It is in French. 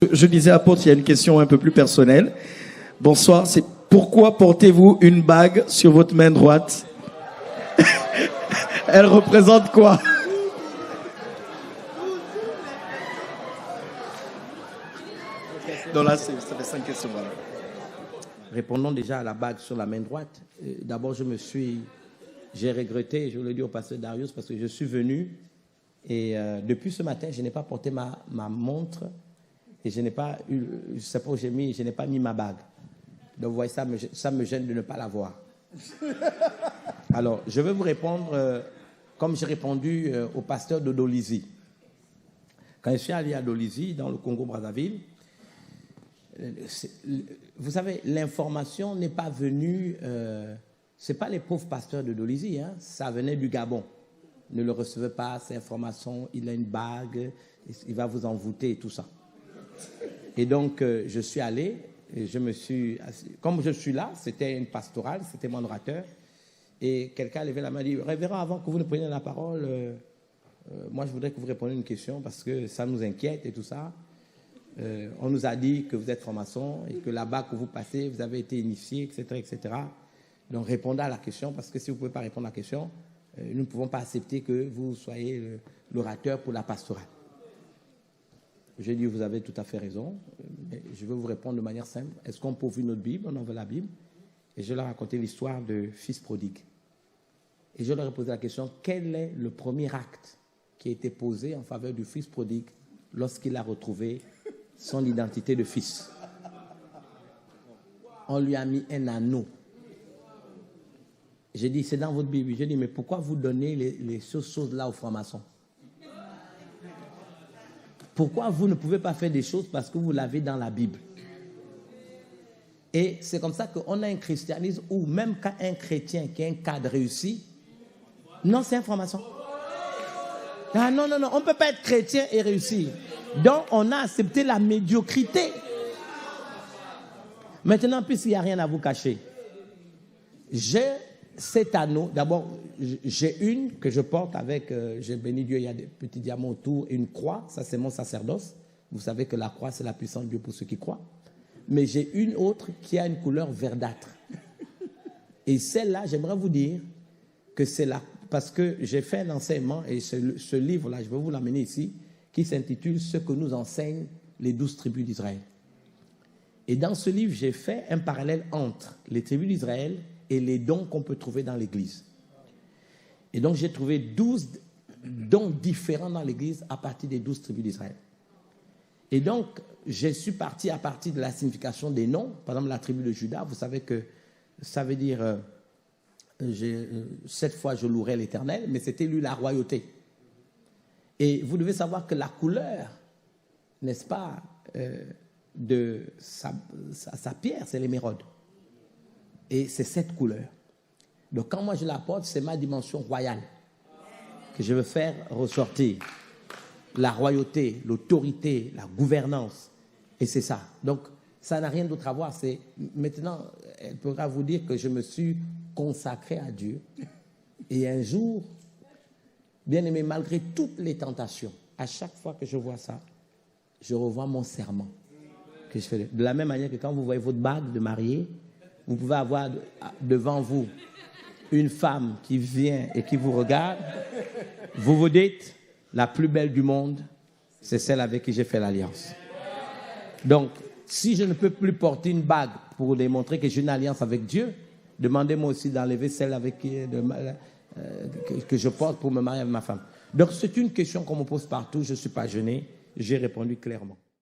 Je disais apôtre, il y a une question un peu plus personnelle. Bonsoir, c'est pourquoi portez-vous une bague sur votre main droite? Elle représente quoi? Donc là, ça fait 5 questions. Voilà. Répondons déjà à la bague sur la main droite. D'abord, j'ai regretté, je vous le dis au pasteur Darius, parce que je suis venu et depuis ce matin, je n'ai pas porté ma montre et je n'ai pas eu, je sais pas où j'ai mis, je n'ai pas mis ma bague. Donc, vous voyez, ça me gêne de ne pas l'avoir. Alors, je vais vous répondre comme j'ai répondu au pasteur de Dolisie. Quand je suis allé à Dolisie, dans le Congo-Brazzaville, vous savez, l'information n'est pas venue, ce n'est pas les pauvres pasteurs de Dolisie, hein, ça venait du Gabon. Ne le recevez pas, ces informations, il a une bague, il va vous envoûter et tout ça. Et donc, je suis allé, et comme je suis là, c'était une pastorale, c'était mon orateur, et quelqu'un a levé la main et dit, révérend, avant que vous ne preniez la parole, moi je voudrais que vous répondiez à une question parce que ça nous inquiète et tout ça. On nous a dit que vous êtes franc-maçon et que là-bas que vous passez, vous avez été initié, etc., etc. Donc répondez à la question parce que si vous ne pouvez pas répondre à la question, nous ne pouvons pas accepter que vous soyez l'orateur pour la pastorale. J'ai dit, vous avez tout à fait raison, mais je vais vous répondre de manière simple. Est-ce qu'on peut ouvrir notre Bible? On ouvre la Bible. Et je leur ai raconté l'histoire de fils prodigue. Et je leur ai posé la question, quel est le premier acte qui a été posé en faveur du fils prodigue lorsqu'il a retrouvé son identité de fils? On lui a mis un anneau. J'ai dit, c'est dans votre Bible. J'ai dit, mais pourquoi vous donnez les choses-là aux francs-maçons? Pourquoi vous ne pouvez pas faire des choses parce que vous l'avez dans la Bible? Et c'est comme ça qu'on a un christianisme où même quand un chrétien qui a un cadre réussi, non, c'est un franc-maçon. Ah non, on ne peut pas être chrétien et réussir. Donc, on a accepté la médiocrité. Maintenant, puisqu'il n'y a rien à vous cacher, j'ai cet anneau. D'abord, j'ai une que je porte avec, j'ai béni Dieu, il y a des petits diamants autour et une croix. Ça, c'est mon sacerdoce. Vous savez que la croix, c'est la puissance de Dieu pour ceux qui croient. Mais j'ai une autre qui a une couleur verdâtre. Et celle-là, j'aimerais vous dire que c'est là, parce que j'ai fait un enseignement, et ce livre-là, je vais vous l'amener ici, qui s'intitule « Ce que nous enseignent les 12 tribus d'Israël ». Et dans ce livre, j'ai fait un parallèle entre les tribus d'Israël et les dons qu'on peut trouver dans l'Église. Et donc, j'ai trouvé 12 dons différents dans l'Église à partir des 12 tribus d'Israël. Et donc, je suis parti à partir de la signification des noms. Par exemple, la tribu de Juda, vous savez que ça veut dire cette fois je louerai l'Éternel, mais c'était lui la royauté. Et vous devez savoir que la couleur, n'est-ce pas, de sa pierre, c'est l'émeraude. Et c'est cette couleur. Donc quand moi je la porte, c'est ma dimension royale que je veux faire ressortir. La royauté, l'autorité, la gouvernance. Et c'est ça. Donc, ça n'a rien d'autre à voir. Maintenant, elle pourra vous dire que je me suis consacré à Dieu. Et un jour, bien aimé, malgré toutes les tentations, à chaque fois que je vois ça, je revois mon serment que je fais. De la même manière que quand vous voyez votre bague de mariée, vous pouvez avoir devant vous une femme qui vient et qui vous regarde. Vous vous dites, la plus belle du monde, c'est celle avec qui j'ai fait l'alliance. Donc, si je ne peux plus porter une bague pour démontrer que j'ai une alliance avec Dieu, demandez-moi aussi d'enlever celle avec que je porte pour me marier avec ma femme. Donc, c'est une question qu'on me pose partout. Je ne suis pas gêné. J'ai répondu clairement.